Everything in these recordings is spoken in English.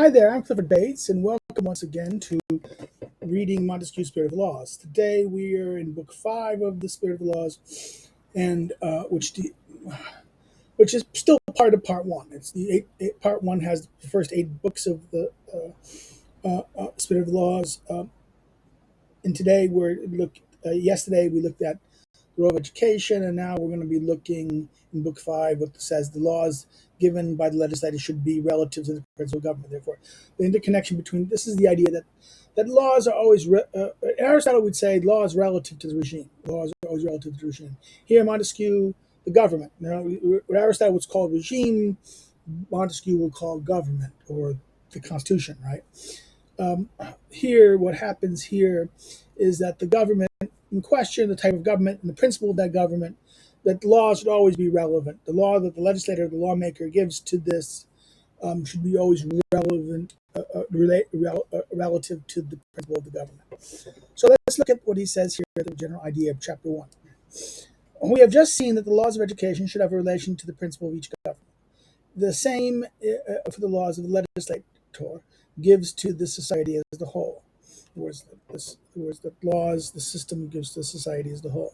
Hi there, I'm Clifford Bates, and welcome once again to reading Montesquieu's Spirit of the Laws. Today we are in Book 5 of the Spirit of the Laws, and which is still part of Part 1. It's Part 1 has the first 8 books of the Spirit of the Laws, and today yesterday we looked at the role of education, and now we're going to be looking in Book 5 what says the laws given by the legislature should be relative to the principle of government. Therefore, the interconnection between this is the idea that laws are always Aristotle would say laws relative to the regime. Laws are always relative to the regime. Here, Montesquieu, the government. What Aristotle would call regime, Montesquieu will call government or the Constitution. Right. Here, what happens here is that the government in question, the type of government and the principle of that government, that laws should always be relevant. The law that the legislator, the lawmaker gives to this should be always relevant, relative to the principle of the government. So let's look at what he says here, the general idea of Chapter 1. We have just seen that the laws of education should have a relation to the principle of each government. The same for the laws of the legislator gives to the society as a whole. In other words, the laws, the system gives to the society as a whole.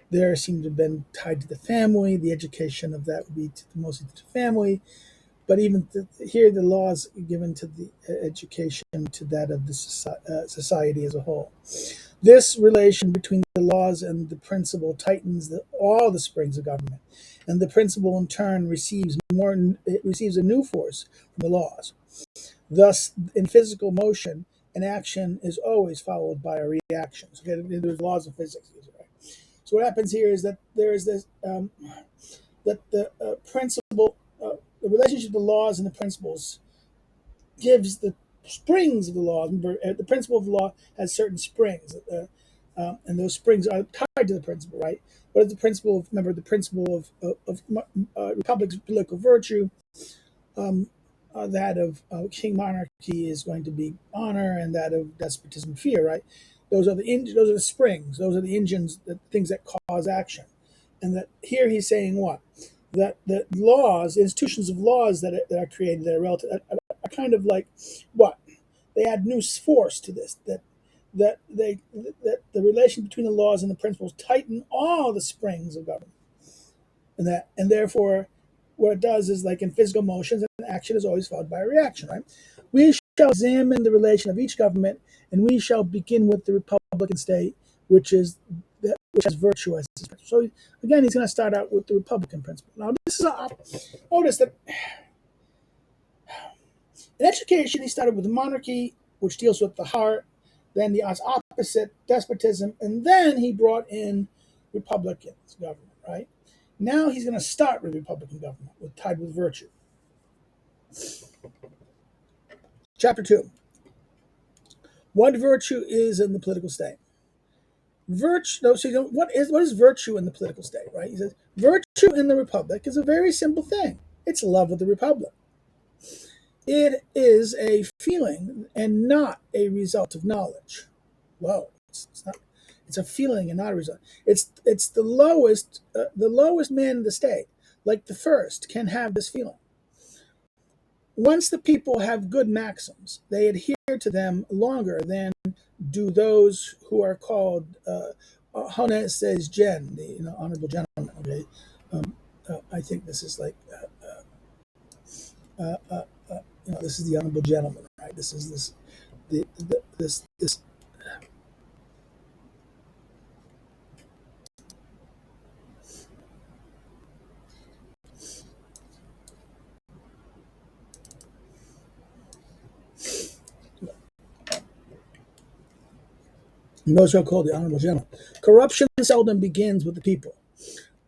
There seem to have been tied to the family. The education of that would be mostly to the family. But even here, the laws given to the education to that of the society as a whole. This relation between the laws and the principle tightens all the springs of government, and the principle in turn receives a new force from the laws. Thus, in physical motion, an action is always followed by a reaction. So there's laws of physics. Right? So what happens here is that there is this that the principle, the relationship of the laws and the principles gives the springs of the law. Remember, the principle of the law has certain springs, and those springs are tied to the principle, right? What is the principle of? Remember, the principle of republic's political virtue. That of king monarchy is going to be honor, and that of despotism fear. Right? Those are the springs. Those are the engines, the things that cause action. And that here he's saying what? That the laws, institutions of laws that are created that are relative, are kind of like what? They add new force to this. That the relation between the laws and the principles tighten all the springs of government, and therefore what it does is, like in physical motions, an action is always followed by a reaction, right? We shall examine the relation of each government, and we shall begin with the republican state, which has virtue as its principle. So again, he's going to start out with the republican principle. Now, notice that in education, he started with the monarchy, which deals with the heart, then the opposite, despotism, and then he brought in republican government, right? Now he's going to start with Republican government, tied with virtue. Chapter 2. What virtue is in the political state? What is virtue in the political state, right? He says, virtue in the republic is a very simple thing. It's love of the republic. It is a feeling and not a result of knowledge. Whoa, it's not. It's a feeling and not a result. It's the lowest man in the state, like the first, can have this feeling. Once the people have good maxims, they adhere to them longer than do those who are called honnêtes gens, the honorable gentlemen. Okay, I think this is like this is the honorable gentleman, right? This is this. Those who are called the honorable gentleman. Corruption seldom begins with the people.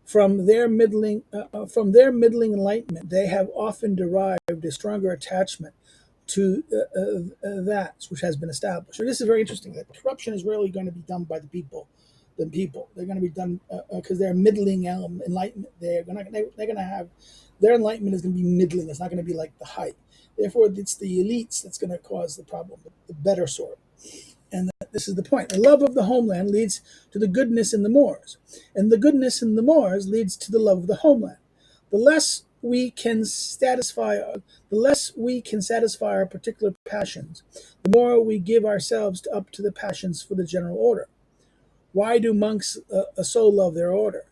From their middling enlightenment, they have often derived a stronger attachment to that which has been established. So this is very interesting. That corruption is really going to be done by the people than people. They're going to be done because they're middling enlightenment. They're going to have their enlightenment is going to be middling. It's not going to be like the height. Therefore, it's the elites that's going to cause the problem, the better sort. And this is the point. The love of the homeland leads to the goodness in the Moors, and the goodness in the Moors leads to the love of the homeland. The less we can satisfy the less we can satisfy our particular passions, the more we give ourselves up to the passions for the general order. Why do monks so love their order?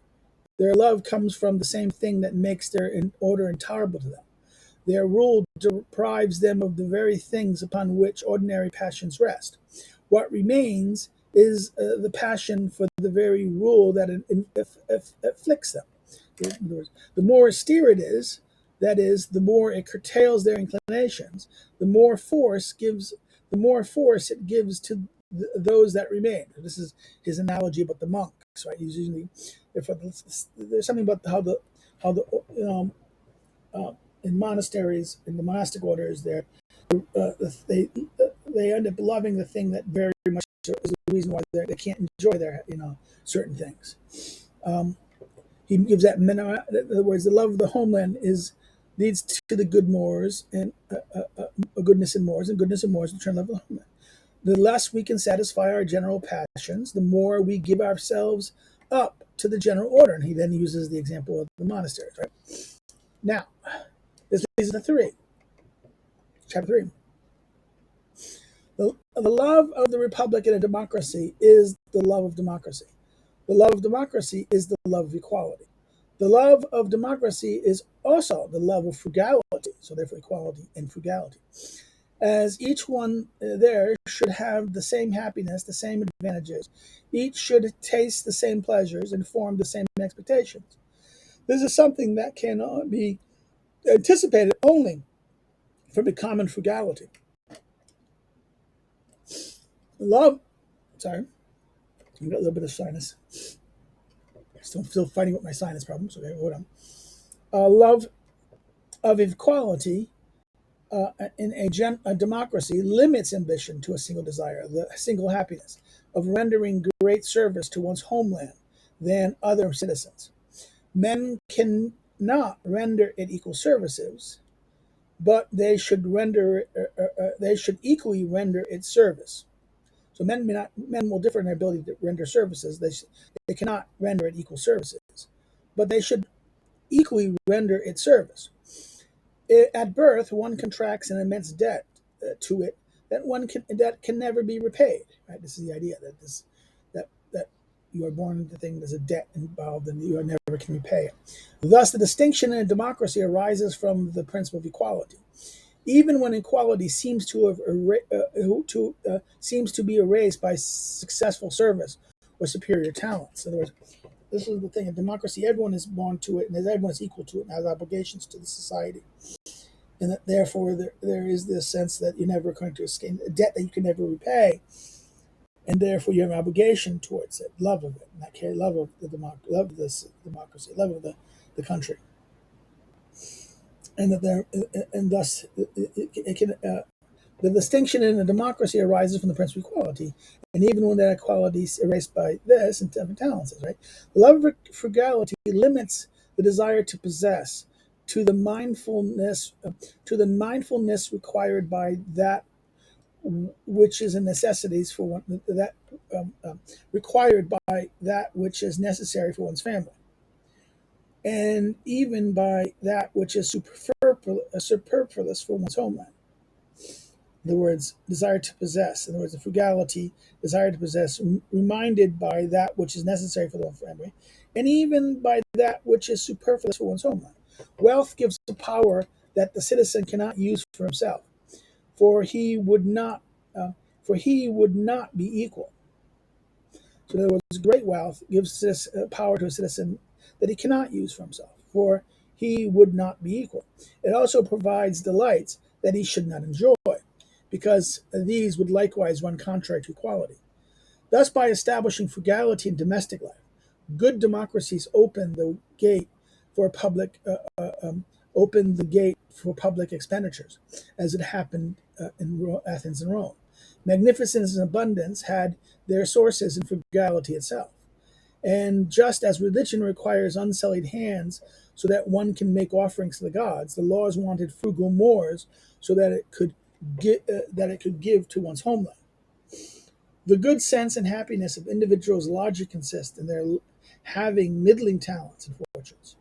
Their love comes from the same thing that makes their order intolerable to them. Their rule deprives them of the very things upon which ordinary passions rest. What remains is the passion for the very rule that afflicts them. In other words, the more austere it is, that is, the more it curtails their inclinations, the more force it gives to those that remain. This is his analogy about the monks, right? He's usually there's something about how the in monasteries, in the monastic orders, uh, they they end up loving the thing that very much is the reason why they can't enjoy their certain things. Um, he gives that in other words, the love of the homeland is leads to the good mores and goodness in mores, and goodness in mores return love of the homeland. The less we can satisfy our general passions, the more we give ourselves up to the general order. And he then uses the example of the monasteries. Right now, this leads to chapter 3. The love of the republic in a democracy is the love of democracy. The love of democracy is the love of equality. The love of democracy is also the love of frugality, so therefore equality and frugality. As each one there should have the same happiness, the same advantages, each should taste the same pleasures and form the same expectations. This is something that cannot be anticipated only from a common frugality. Love, sorry, I've got a little bit of sinus. Still fighting with my sinus problems. Okay, hold on. Love of equality in a democracy limits ambition to a single desire, the single happiness of rendering great service to one's homeland than other citizens. Men cannot render it equal services, but they should equally render it service. So men will differ in their ability to render services. They cannot render it equal services, but they should equally render it service. At birth, one contracts an immense debt to it that can never be repaid. Right? This is the idea that you are born into the thing. There's a debt involved, and you never can repay it. Thus, the distinction in a democracy arises from the principle of equality. Even when equality seems to be erased by successful service or superior talents. In other words, this is the thing. In democracy, everyone is born to it, and everyone is equal to it, and has obligations to the society. And that therefore there is this sense that you're never going to escape a debt that you can never repay, and therefore you have an obligation towards it, love of it, and that carry love of love of this democracy, love of the country, and that there and thus it can. The distinction in a democracy arises from the principle of equality, and even when that equality is erased by this and different talents, right? The love of frugality limits the desire to possess to the mindfulness required by that which is a necessities for one that required by that which is necessary for one's family, and even by that which is superfluous for one's homeland. In other words, desire to possess. In other words, the frugality, desire to possess, reminded by that which is necessary for the family, and even by that which is superfluous for one's homeland. Wealth gives a power that the citizen cannot use for himself, for he would not, be equal. So, in other words, great wealth gives this power to a citizen that he cannot use for himself, for he would not be equal. It also provides delights that he should not enjoy, because these would likewise run contrary to equality. Thus, by establishing frugality in domestic life, good democracies open the gate for public expenditures, as it happened in Athens and Rome. Magnificence and abundance had their sources in frugality itself. And just as religion requires unsullied hands so that one can make offerings to the gods, the laws wanted frugal mores so that it could give to one's homeland. The good sense and happiness of individuals largely consist in their having middling talents and fortunes.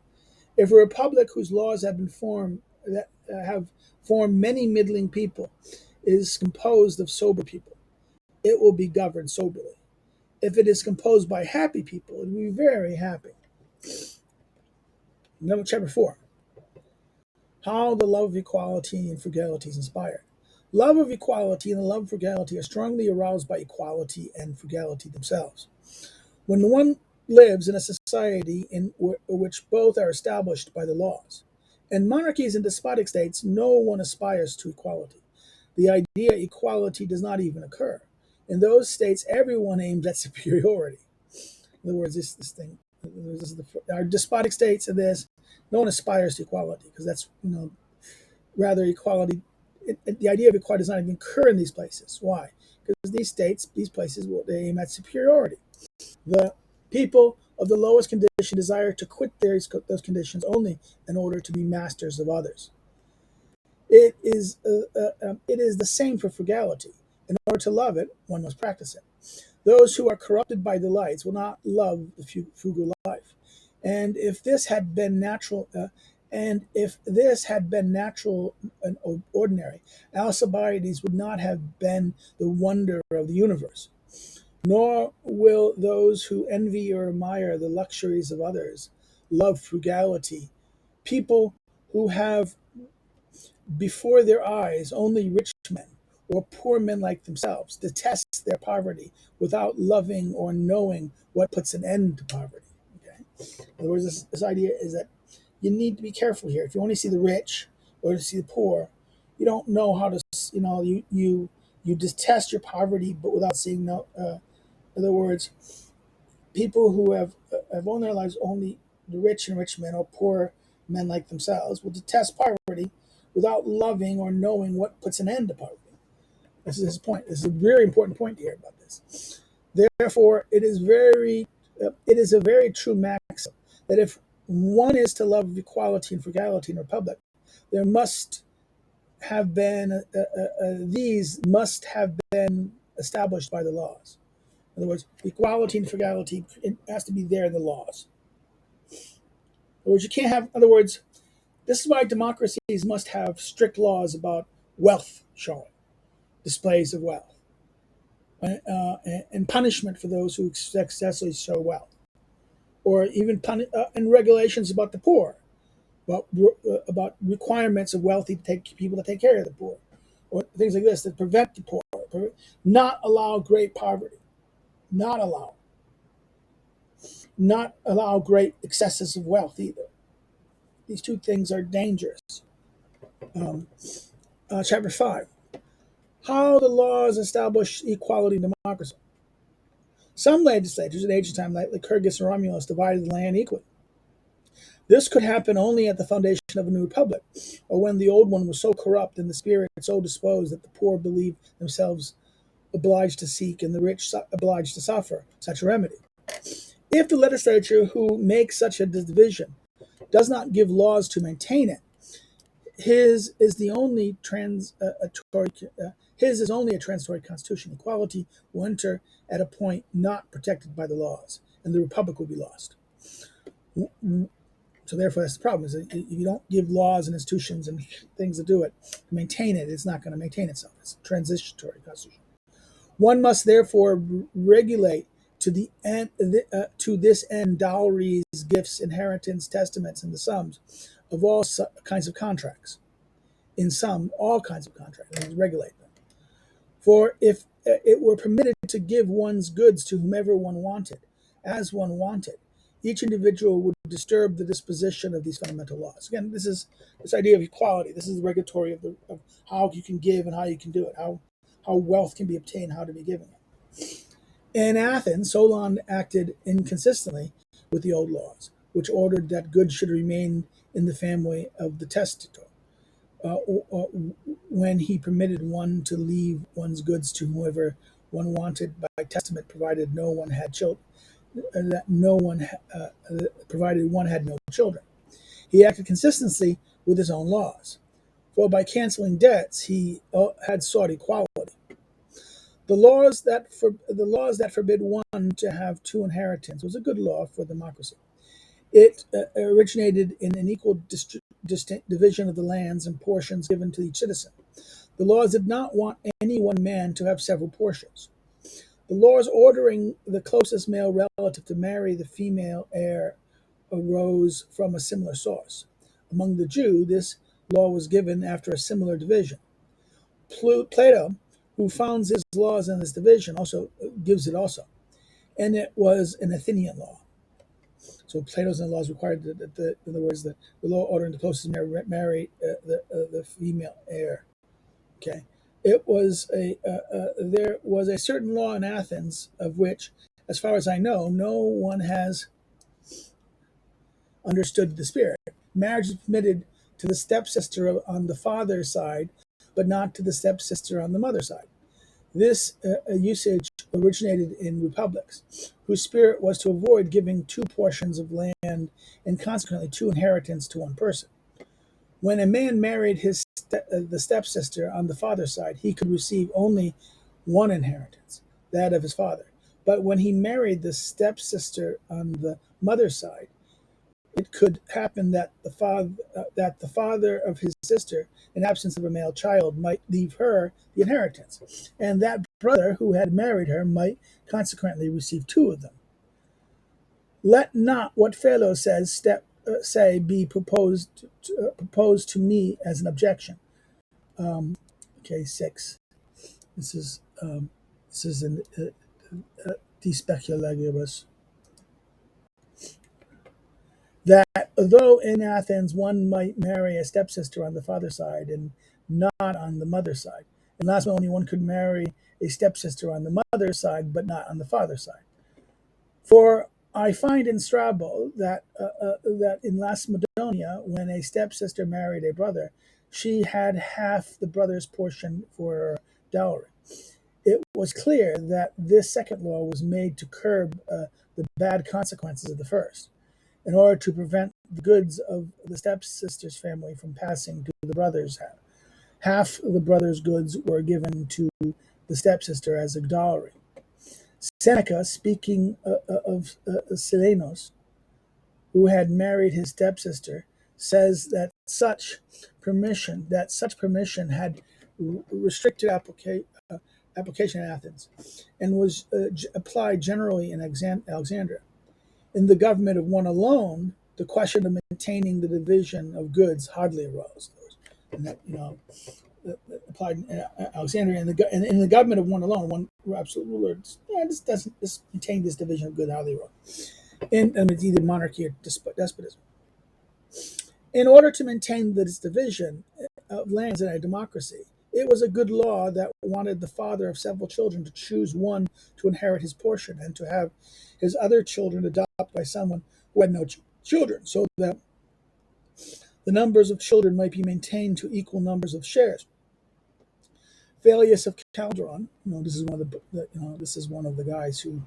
If a republic whose laws have been formed that have formed many middling people is composed of sober people, it will be governed soberly. If it is composed by happy people, it will be very happy. Number chapter 4. How the love of equality and frugality is inspired. Love of equality and the love of frugality are strongly aroused by equality and frugality themselves. When one lives in a society in which both are established by the laws, in monarchies and despotic states, no one aspires to equality. The idea equality does not even occur. In those states, everyone aims at superiority. In other words, this thing, our despotic states of this, no one aspires to equality because that's rather equality. The idea of equality does not even occur in these places. Why? Because these states, these places, they aim at superiority. The people of the lowest condition desire to quit those conditions only in order to be masters of others. It is the same for frugality. In order to love it, one must practice it. Those who are corrupted by delights will not love the frugal life. And if this had been natural, and ordinary, Alcibiades would not have been the wonder of the universe. Nor will those who envy or admire the luxuries of others love frugality. People who have before their eyes only rich men or poor men like themselves detest their poverty without loving or knowing what puts an end to poverty. Okay? In other words, this idea is that you need to be careful here. If you only see the rich or to see the poor, you don't know how to, you detest your poverty, but without seeing no. In other words, people who have owned their lives only the rich and rich men or poor men like themselves will detest poverty without loving or knowing what puts an end to poverty. This is his point. This is a very important point here about this. Therefore, it is a very true maxim that if one is to love equality and frugality in a republic, there must have been these must have been established by the laws. In other words, equality and frugality it has to be there in the laws. In other words, you can't have. In other words, this is why democracies must have strict laws about wealth showing, displays of wealth, and punishment for those who excessively show wealth, or even and regulations about the poor, about requirements of wealthy people to take care of the poor, or things like this that prevent the poor, not allow great poverty, not allow, not allow great excesses of wealth either. These two things are dangerous. Um, Chapter 5. How the laws establish equality in democracy. Some legislatures in ancient time, like Lycurgus and Romulus, divided the land equally. This could happen only at the foundation of a new republic, or when the old one was so corrupt and the spirit so disposed that the poor believed themselves obliged to seek and the rich obliged to suffer such a remedy. If the legislature who makes such a division does not give laws to maintain it, his is the only his is only a transitory constitution. Equality will enter at a point not protected by the laws, and the republic will be lost. So therefore, that's the problem: is that if you don't give laws and institutions and things to do it, to maintain it, it's not going to maintain itself. It's a transitory constitution. One must therefore regulate to this end dowries, gifts, inheritance, testaments, and the sums of all kinds of contracts. In sum, all kinds of contracts, and regulate them. For if it were permitted to give one's goods to whomever one wanted, as one wanted, each individual would disturb the disposition of these fundamental laws. Again, this is this idea of equality. This is the regulatory of how you can give and how you can do it, how wealth can be obtained, how to be given it. In Athens, Solon acted inconsistently with the old laws, which ordered that goods should remain in the family of the testator. When he permitted one to leave one's goods to whoever one wanted by testament, provided no one had children, provided one had no children. He acted consistently with his own laws, for by canceling debts he had sought equality. The laws that forbid one to have two inheritance was a good law for democracy. It originated in an equal division of the lands and portions given to each citizen. The laws did not want any one man to have several portions. The laws ordering the closest male relative to marry the female heir arose from a similar source. Among the Jews, this law was given after a similar division. Plato, who founds his laws in this division, also gives it also, and it was an Athenian law. So Plato's laws required that in other words, the law ordering the closest marry the female heir. Okay, it was there was a certain law in Athens of which, as far as I know, no one has understood the spirit. Marriage is permitted to the stepsister on the father's side, but not to the stepsister on the mother's side. This usage originated in republics, whose spirit was to avoid giving two portions of land and consequently two inheritance to one person. When a man married the stepsister on the father's side, he could receive only one inheritance, that of his father. But when he married the stepsister on the mother's side, it could happen that the father of his sister, in absence of a male child, might leave her the inheritance, and that brother who had married her might consequently receive two of them. Let not what Philo says say be proposed to me as an objection. Okay, 6. This is in De Speculagibus. That though in Athens one might marry a stepsister on the father's side and not on the mother's side, in Lacedaemon one could marry a stepsister on the mother's side but not on the father's side. For I find in Strabo that in Lacedaemon, when a stepsister married a brother, she had half the brother's portion for her dowry. It was clear that this second law was made to curb the bad consequences of the first, in order to prevent the goods of the stepsister's family from passing to the brother's half. Half of the brother's goods were given to the stepsister as a dowry. Seneca, speaking of Silenos, who had married his stepsister, says that such permission had restricted application in Athens and was applied generally in Alexandria. In the government of one alone, the question of maintaining the division of goods hardly arose. And that, applied in Alexandria, in the government of one alone, one absolute ruler, this maintain this division of goods hardly arose. And it's either monarchy or despotism. In order to maintain this division of lands in a democracy, it was a good law that wanted the father of several children to choose one to inherit his portion and to have his other children adopted by someone who had no children, so that the numbers of children might be maintained to equal numbers of shares. Phallius of Calderon, this is one of the guys who,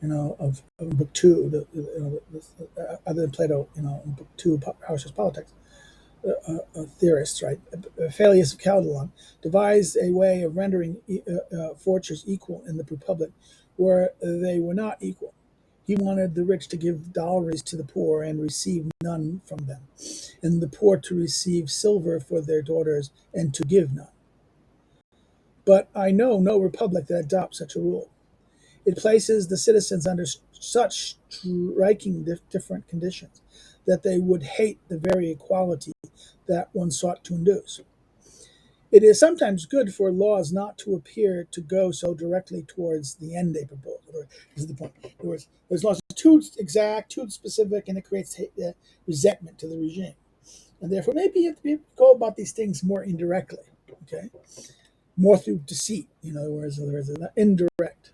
of book 2, other than Plato, in book 2, Hauser's Politics, theorists, right? Phallius of Calderon devised a way of rendering fortunes equal in the Republic where they were not equal. He wanted the rich to give dowries to the poor and receive none from them, and the poor to receive silver for their daughters and to give none. But I know no republic that adopts such a rule. It places the citizens under such striking different conditions that they would hate the very equality that one sought to induce. It is sometimes good for laws not to appear to go so directly towards the end they propose. This is the point. In other words, there's laws too exact, too specific, and it creates resentment to the regime. And therefore, maybe you have to go about these things more indirectly, okay? More through deceit, whereas indirect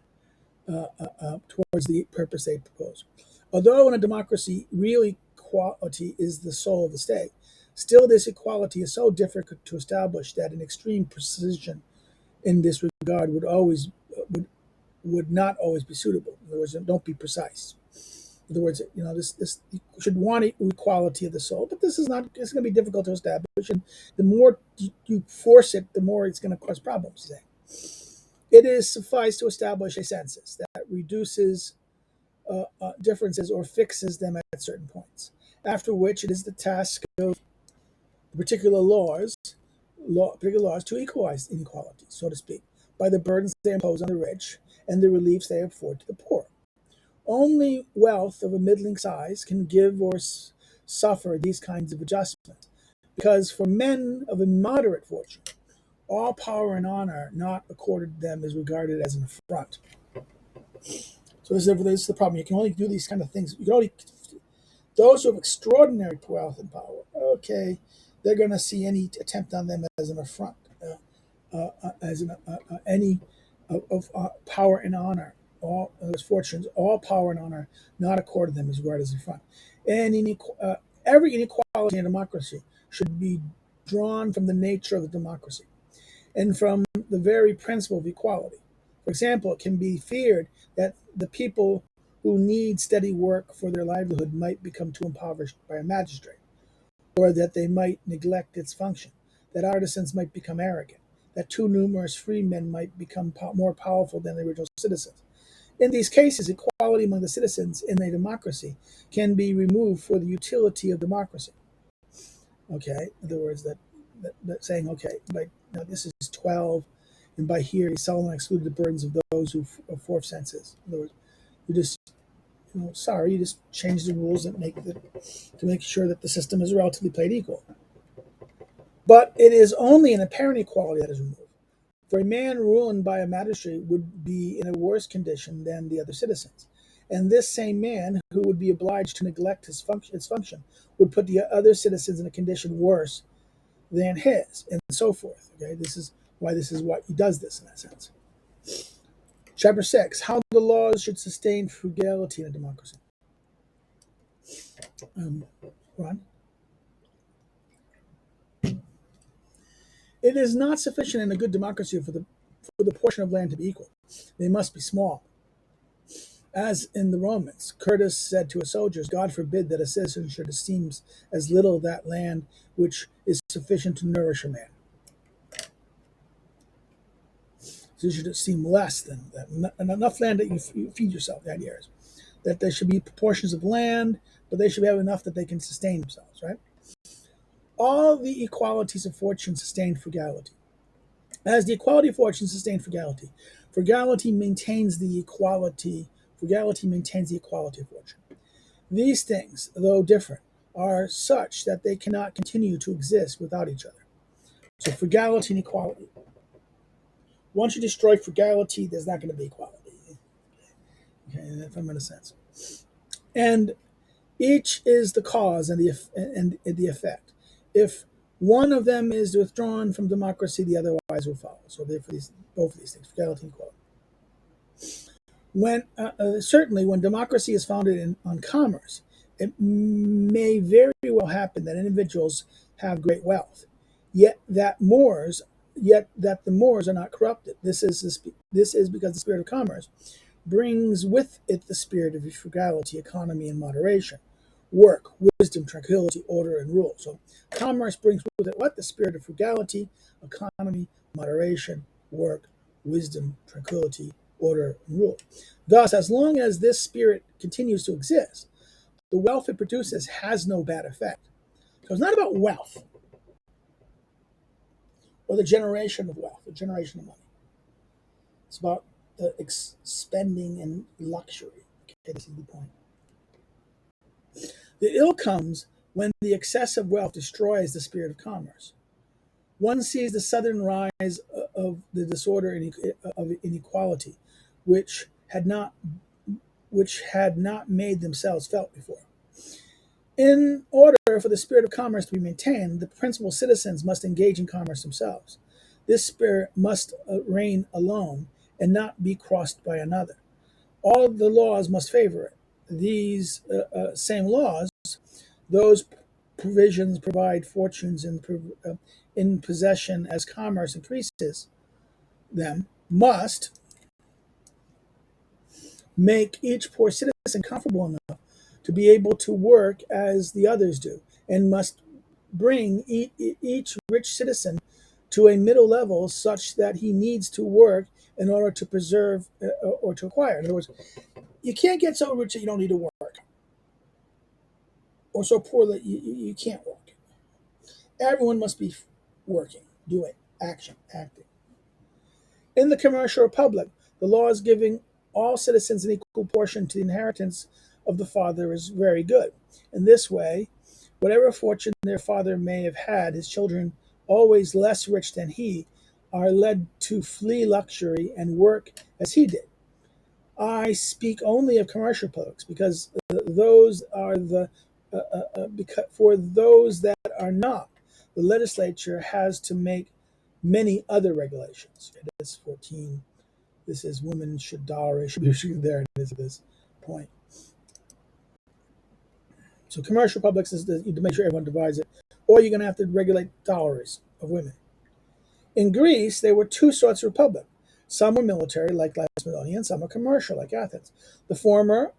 towards the purpose they propose. Although in a democracy, real equality is the soul of the state, still this equality is so difficult to establish that an extreme precision in this regard would not always be suitable. In other words, don't be precise. In other words, this you should want equality of the soul, but this is not. It's going to be difficult to establish, and the more you force it, the more it's going to cause problems. It is suffice to establish a census that reduces differences or fixes them at certain points. After which it is the task of particular laws to equalize inequality, so to speak, by the burdens they impose on the rich and the reliefs they afford to the poor. Only wealth of a middling size can give or suffer these kinds of adjustments, because for men of a moderate fortune, all power and honor not accorded them is regarded as an affront. So this is the problem. You can only do these kind of things. You can only those who have extraordinary wealth and power. Okay, they're going to see any attempt on them as an affront, any of power and honor, all those fortunes, all power and honor not accorded them is regarded as an affront. And every inequality in democracy should be drawn from the nature of the democracy and from the very principle of equality. For example, it can be feared that the people who need steady work for their livelihood might become too impoverished by a magistrate, or that they might neglect its function, that artisans might become arrogant, that too numerous free men might become more powerful than the original citizens. In these cases, equality among the citizens in a democracy can be removed for the utility of democracy. Okay, in other words, that saying, okay, like now this is 12, and by here he Solomon excluded the burdens of those who of fourth senses. In other words, you just you just change the rules that to make sure that the system is relatively played equal. But it is only an apparent equality that is removed. For a man ruined by a magistrate would be in a worse condition than the other citizens. And this same man, who would be obliged to neglect its function, would put the other citizens in a condition worse than his, and so forth. Okay, this is why he does this in that sense. Chapter 6: How the laws should sustain frugality in a democracy. Ron? It is not sufficient in a good democracy for the portion of land to be equal. They must be small. As in the Romans, Curtius said to his soldiers, God forbid that a citizen should esteem as little that land which is sufficient to nourish a man. So you should esteem less than that. Enough land that you feed yourself. The idea is that there should be proportions of land, but they should have enough that they can sustain themselves, right? All the equalities of fortune sustain frugality. As the equality of fortune sustained frugality, frugality maintains the equality of fortune. These things, though different, are such that they cannot continue to exist without each other. So frugality and equality. Once you destroy frugality, there's not going to be equality. Okay, if I'm in a sense. And each is the cause and the effect. If one of them is withdrawn from democracy, the otherwise will follow. So therefore, both of these things, frugality and equality. Certainly, when democracy is founded on commerce, it may very well happen that individuals have great wealth, yet that the Moors are not corrupted. This is because the spirit of commerce brings with it the spirit of frugality, economy, and moderation, work, wisdom, tranquility, order, and rule. So commerce brings with it what? The spirit of frugality, economy, moderation, work, wisdom, tranquility, order, and rule. Thus, as long as this spirit continues to exist, the wealth it produces has no bad effect. So it's not about wealth or the generation of wealth, the generation of money. It's about the spending and luxury. Okay, this is the point. The ill comes when the excess of wealth destroys the spirit of commerce. One sees the sudden rise of the disorder of inequality, which had not made themselves felt before. In order for the spirit of commerce to be maintained, the principal citizens must engage in commerce themselves. This spirit must reign alone and not be crossed by another. All the laws must favor it. These same laws, those provisions provide fortunes in possession as commerce increases them, must make each poor citizen comfortable enough to be able to work as the others do, and must bring each rich citizen to a middle level such that he needs to work in order to preserve or to acquire. In other words, You can't get so rich that you don't need to work, or so poor that you can't work. Everyone must be working, doing action, acting. In the commercial republic, the law is giving all citizens an equal portion to the inheritance of the father is very good. In this way, whatever fortune their father may have had, his children, always less rich than he, are led to flee luxury and work as he did. I speak only of commercial republics because those are the because for those that are not, the legislature has to make many other regulations. It is 14. This is women should dowry should be there. It is at this point. So commercial republics is to make sure everyone divides it, or you're going to have to regulate dowries of women. In Greece, there were two sorts of republic. Some were military, like Lacedaemon, and some were commercial, like Athens. The former,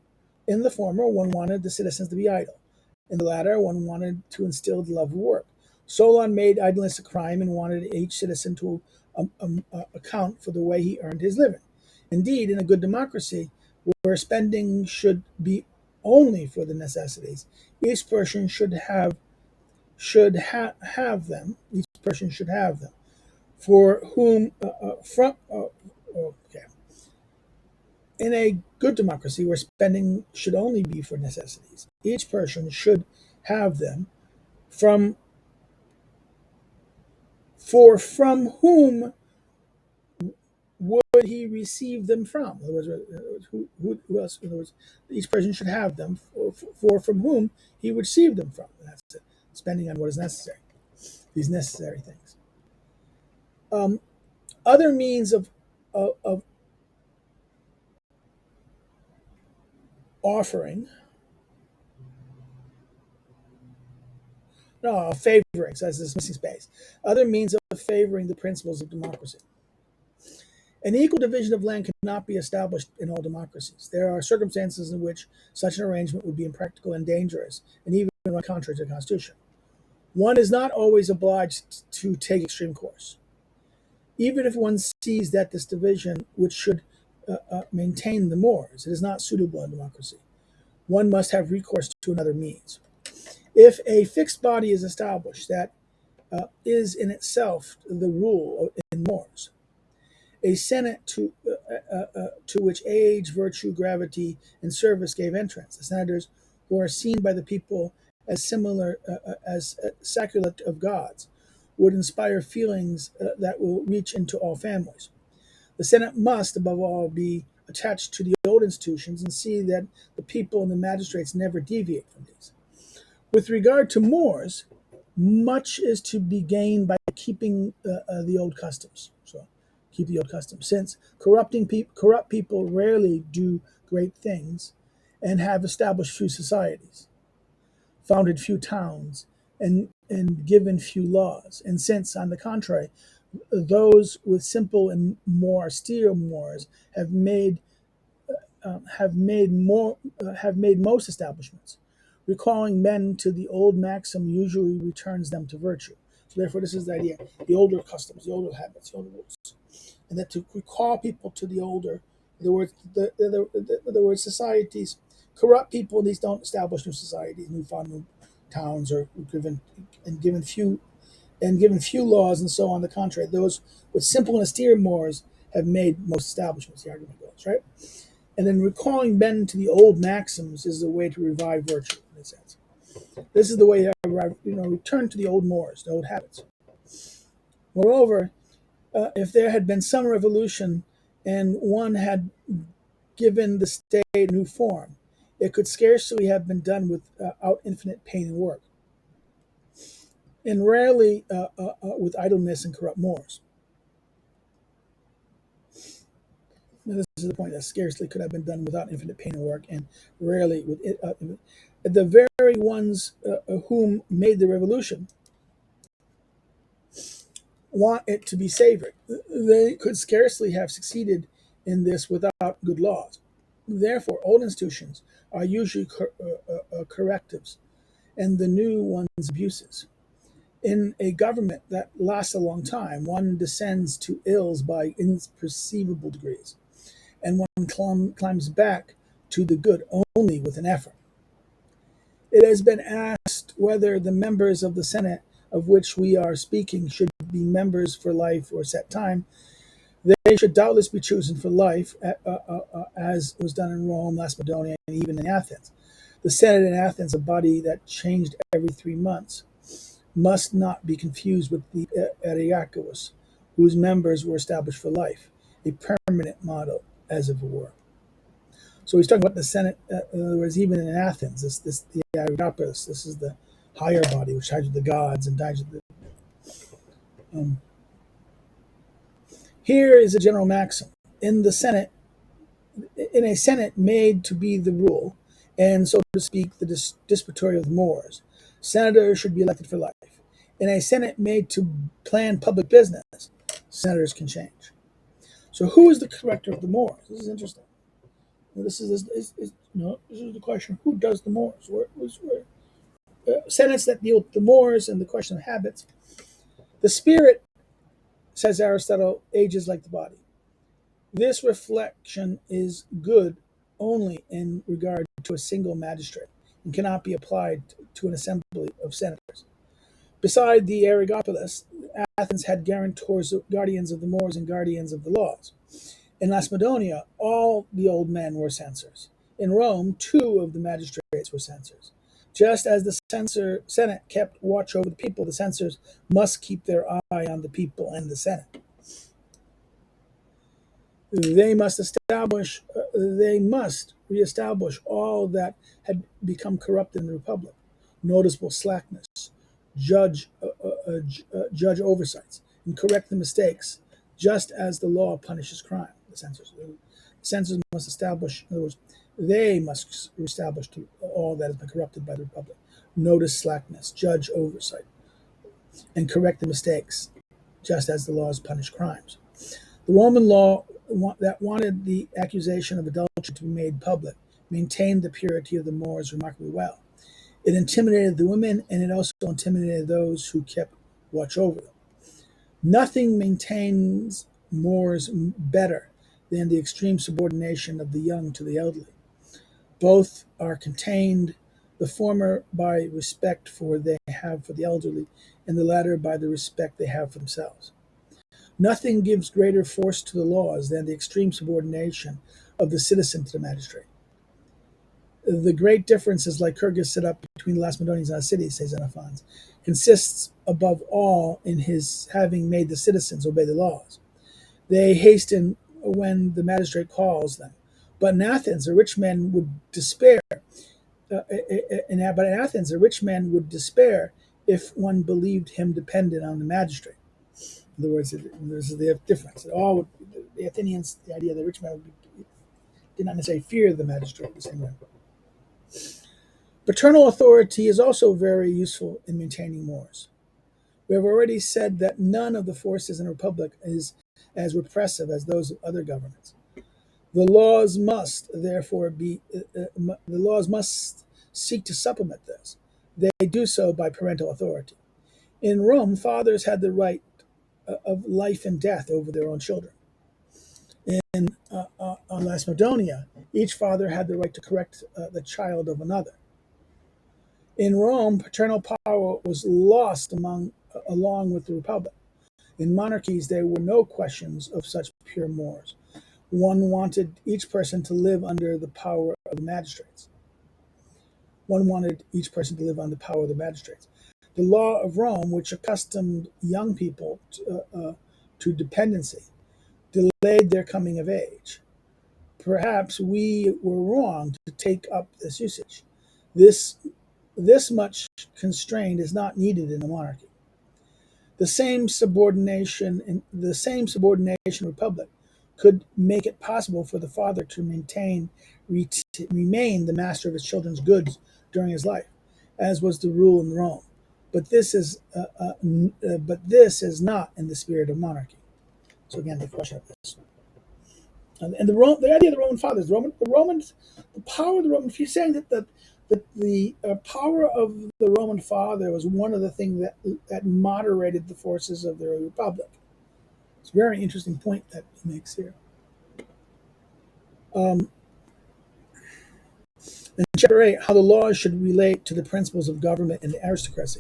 in the former, one wanted the citizens to be idle. In the latter, one wanted to instill the love of work. Solon made idleness a crime and wanted each citizen to account for the way he earned his living. Indeed, in a good democracy, where spending should be only for the necessities, each person should have them. Each person should have them for whom from okay. In a good democracy where spending should only be for necessities, each person should have them from for from whom would he receive them from? In other words, who else? In other words, each person should have them for from whom he would receive them from. And that's it. Spending on what is necessary. These necessary things. Um, Other means of offering, no, favoring, so that's this missing space. Other means of favoring the principles of democracy. An equal division of land cannot be established in all democracies. There are circumstances in which such an arrangement would be impractical and dangerous, and even run contrary to the Constitution. One is not always obliged to take extreme course. Even if one sees that this division, which should maintain the mores, it is not suitable in democracy. One must have recourse to another means. If a fixed body is established that is in itself the rule in mores, a senate to which age, virtue, gravity, and service gave entrance, the senators who are seen by the people as similar as saculate of gods, would inspire feelings that will reach into all families. The Senate must, above all, be attached to the old institutions and see that the people and the magistrates never deviate from these. With regard to mores, much is to be gained by keeping the old customs. So, keep the old customs, since corrupt people rarely do great things, and have established few societies, founded few towns, and given few laws. And since, on the contrary, those with simple and more austere mores have made most establishments. Recalling men to the old maxim usually returns them to virtue. So therefore, this is the idea: the older customs, the older habits, the older rules, and that to recall people to the older. In other words, societies, corrupt people. These don't establish new societies, new towns, or given few laws, and so on. The contrary, those with simple and austere mores have made most establishments. The argument goes right. And then recalling men to the old maxims is the way to revive virtue, in a sense. This is the way to return to the old mores, the old habits. Moreover, if there had been some revolution and one had given the state a new form, it could scarcely have been done without infinite pain and work, and rarely with idleness and corrupt mores. Now, this is the point that scarcely could have been done without infinite pain and work, and rarely with it. The very ones whom made the revolution want it to be savory. They could scarcely have succeeded in this without good laws. Therefore, old institutions are usually correctives, and the new ones abuses. In a government that lasts a long time, one descends to ills by imperceivable degrees, and one climbs back to the good only with an effort. It has been asked whether the members of the Senate of which we are speaking should be members for life or set time. They should doubtless be chosen for life, as was done in Rome, Macedonia, and even in Athens. The Senate in Athens, a body that changed every 3 months, must not be confused with the Areopagus, whose members were established for life, a permanent model, as it were. So he's talking about the Senate. In other words, even in Athens, the Areopagus. This is the higher body, which ties with the gods and ties with the. Here is a general maxim in the Senate. In a Senate made to be the rule, and so to speak, the disputory of the Moors, senators should be elected for life. In a Senate made to plan public business, senators can change. So, who is the corrector of the Moors? This is interesting. This is the question: who does the Moors? Senates that deal with the Moors and the question of habits. The spirit, says Aristotle, ages like the body. This reflection is good only in regard to a single magistrate and cannot be applied to an assembly of senators. Beside the Areopagus, Athens had guarantors, guardians of the Moors, and guardians of the laws. In Macedonia, all the old men were censors. In Rome, 2 of the magistrates were censors. Just as the Senate kept watch over the people, the censors must keep their eye on the people and the Senate. They must reestablish all that had become corrupt in the republic: noticeable slackness, judge oversights, and correct the mistakes, just as the law punishes crime. The censors must establish. In other words, they must reestablish all that has been corrupted by the republic: notice slackness, judge oversight, and correct the mistakes, just as the laws punish crimes. The Roman law that wanted the accusation of adultery to be made public maintained the purity of the Moors remarkably well. It intimidated the women, and it also intimidated those who kept watch over them. Nothing maintains Moors better than the extreme subordination of the young to the elderly. Both are contained, the former by respect for they have for the elderly, and the latter by the respect they have for themselves. Nothing gives greater force to the laws than the extreme subordination of the citizen to the magistrate. The great difference, as Lycurgus set up between the Lacedaemonians and Alcides, says Xenophon, consists above all in his having made the citizens obey the laws. They hasten when the magistrate calls them. But in Athens, a rich man would despair. But in Athens, a rich man would despair if one believed him dependent on the magistrate. In other words, this is the difference. The Athenians, the idea that rich man did not necessarily fear the magistrate the same way. Paternal authority is also very useful in maintaining mores. We have already said that none of the forces in a republic is as repressive as those of other governments. The laws must, therefore, seek to supplement this. They do so by parental authority. In Rome, fathers had the right of life and death over their own children. In Macedonia, each father had the right to correct the child of another. In Rome, paternal power was lost along with the republic. In monarchies, there were no questions of such pure mores. One wanted each person to live under the power of the magistrates. The law of Rome, which accustomed young people to dependency, delayed their coming of age. Perhaps we were wrong to take up this usage. This much constraint is not needed in a monarchy. The same subordination republic could make it possible for the father to remain the master of his children's goods during his life, as was the rule in Rome. But this is not in the spirit of monarchy. So again, the question of this, and the idea of the Roman fathers, the power of the Roman. If you're saying that the power of the Roman father was one of the things that moderated the forces of the republic. It's a very interesting point that he makes here. In chapter 8, how the laws should relate to the principles of government and aristocracy.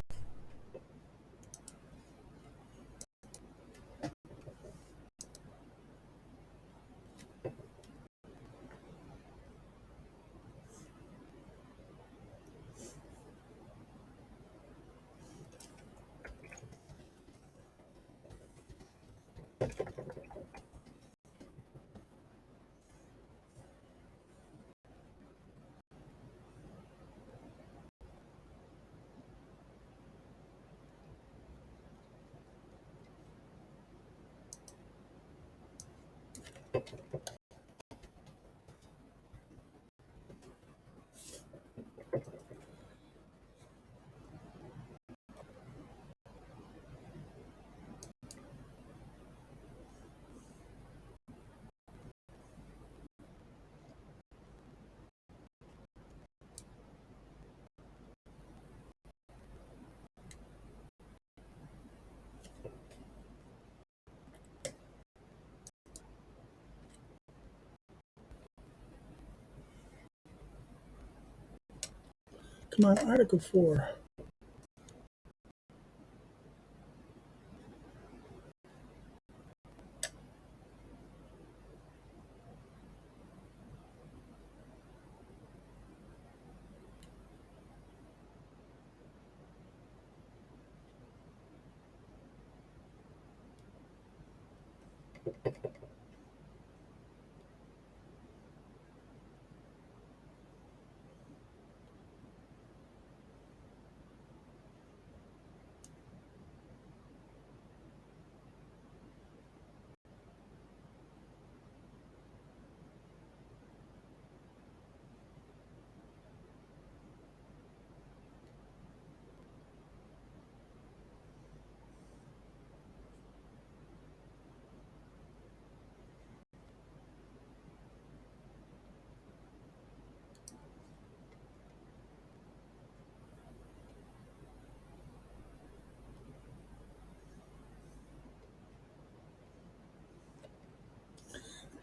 Come on, Article 4.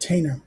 Tainer.